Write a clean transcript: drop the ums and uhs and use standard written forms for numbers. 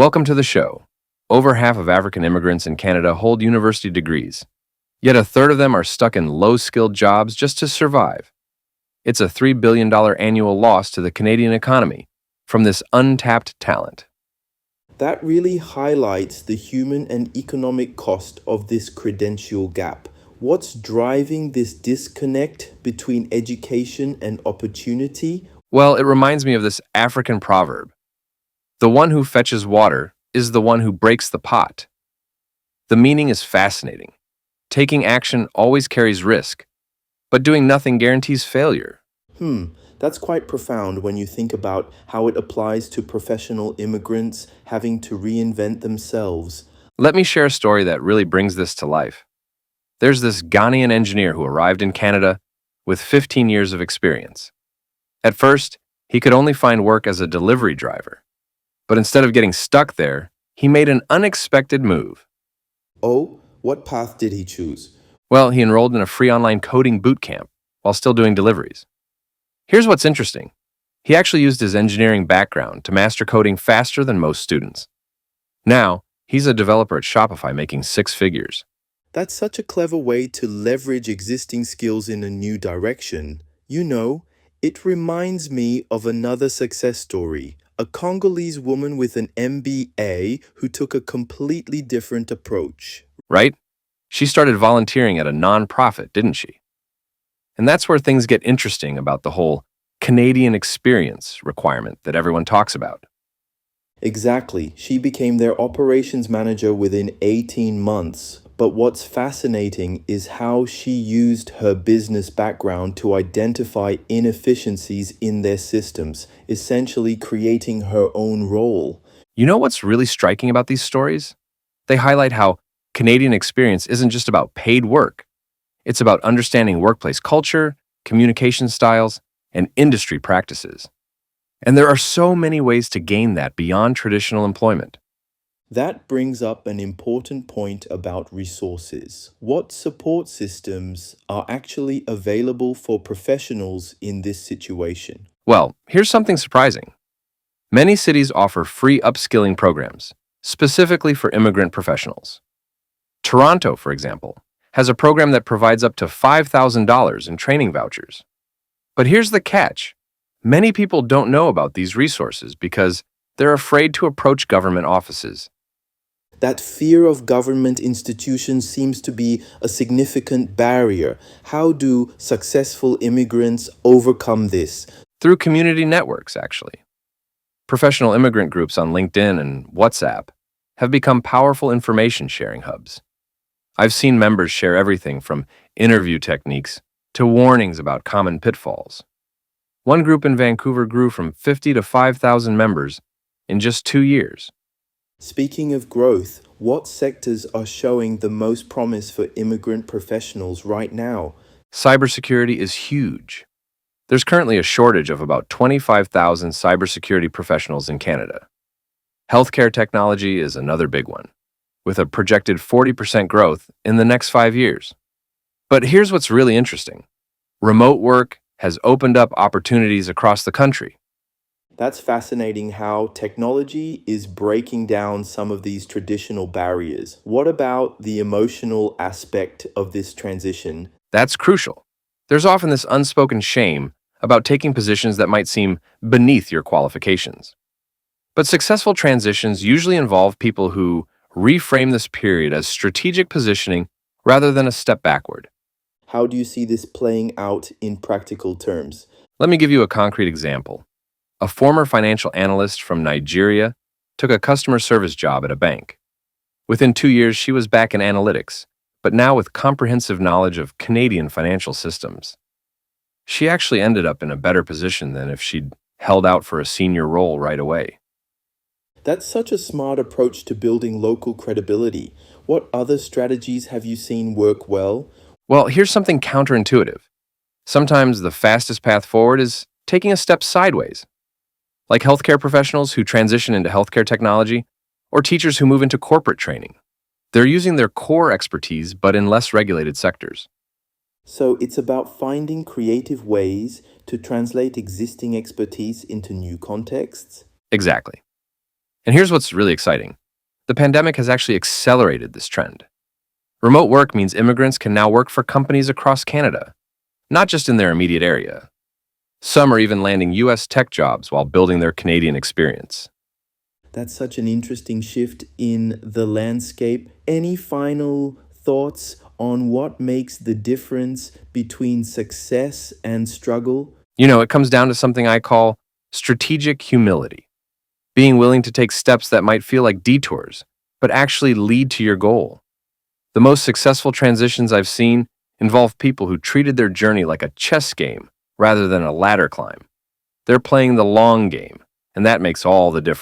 Welcome to the show. Over half of African immigrants in Canada hold university degrees, yet a third of them are stuck in low-skilled jobs just to survive. It's a $3 billion annual loss to the Canadian economy from this untapped talent. That really highlights the human and economic cost of this credential gap. What's driving this disconnect between education and opportunity? Well, it reminds me of this African proverb: the one who fetches water is the one who breaks the pot. The meaning is fascinating. Taking action always carries risk, but doing nothing guarantees failure. That's quite profound when you think about how it applies to professional immigrants having to reinvent themselves. Let me share a story that really brings this to life. There's this Ghanaian engineer who arrived in Canada with 15 years of experience. At first, he could only find work as a delivery driver. But instead of getting stuck there, he made an unexpected move. Oh, what path did he choose? Well, he enrolled in a free online coding boot camp while still doing deliveries. Here's what's interesting. He actually used his engineering background to master coding faster than most students. Now, he's a developer at Shopify making six figures. That's such a clever way to leverage existing skills in a new direction. It reminds me of another success story. A Congolese woman with an MBA who took a completely different approach. Right? She started volunteering at a nonprofit, didn't she? And that's where things get interesting about the whole Canadian experience requirement that everyone talks about. Exactly. She became their operations manager within 18 months. But what's fascinating is how she used her business background to identify inefficiencies in their systems, essentially creating her own role. You know what's really striking about these stories? They highlight how Canadian experience isn't just about paid work. It's about understanding workplace culture, communication styles, and industry practices. And there are so many ways to gain that beyond traditional employment. That brings up an important point about resources. What support systems are actually available for professionals in this situation? Well, here's something surprising. Many cities offer free upskilling programs, specifically for immigrant professionals. Toronto, for example, has a program that provides up to $5,000 in training vouchers. But here's the catch. Many people don't know about these resources because they're afraid to approach government offices. That fear of government institutions seems to be a significant barrier. How do successful immigrants overcome this? Through community networks, actually. Professional immigrant groups on LinkedIn and WhatsApp have become powerful information sharing hubs. I've seen members share everything from interview techniques to warnings about common pitfalls. One group in Vancouver grew from 50 to 5,000 members in just 2 years. Speaking of growth, what sectors are showing the most promise for immigrant professionals right now? Cybersecurity is huge. There's currently a shortage of about 25,000 cybersecurity professionals in Canada. Healthcare technology is another big one, with a projected 40% growth in the next 5 years. But here's what's really interesting. Remote work has opened up opportunities across the country. That's fascinating how technology is breaking down some of these traditional barriers. What about the emotional aspect of this transition? That's crucial. There's often this unspoken shame about taking positions that might seem beneath your qualifications. But successful transitions usually involve people who reframe this period as strategic positioning rather than a step backward. How do you see this playing out in practical terms? Let me give you a concrete example. A former financial analyst from Nigeria took a customer service job at a bank. Within 2 years, she was back in analytics, but now with comprehensive knowledge of Canadian financial systems. She actually ended up in a better position than if she'd held out for a senior role right away. That's such a smart approach to building local credibility. What other strategies have you seen work well? Well, here's something counterintuitive. Sometimes the fastest path forward is taking a step sideways, like healthcare professionals who transition into healthcare technology, or teachers who move into corporate training. They're using their core expertise, but in less regulated sectors. So it's about finding creative ways to translate existing expertise into new contexts. Exactly. And here's what's really exciting. The pandemic has actually accelerated this trend. Remote work means immigrants can now work for companies across Canada, not just in their immediate area. Some are even landing US tech jobs while building their Canadian experience. That's such an interesting shift in the landscape. Any final thoughts on what makes the difference between success and struggle? It comes down to something I call strategic humility, being willing to take steps that might feel like detours, but actually lead to your goal. The most successful transitions I've seen involve people who treated their journey like a chess game rather than a ladder climb. They're playing the long game, and that makes all the difference.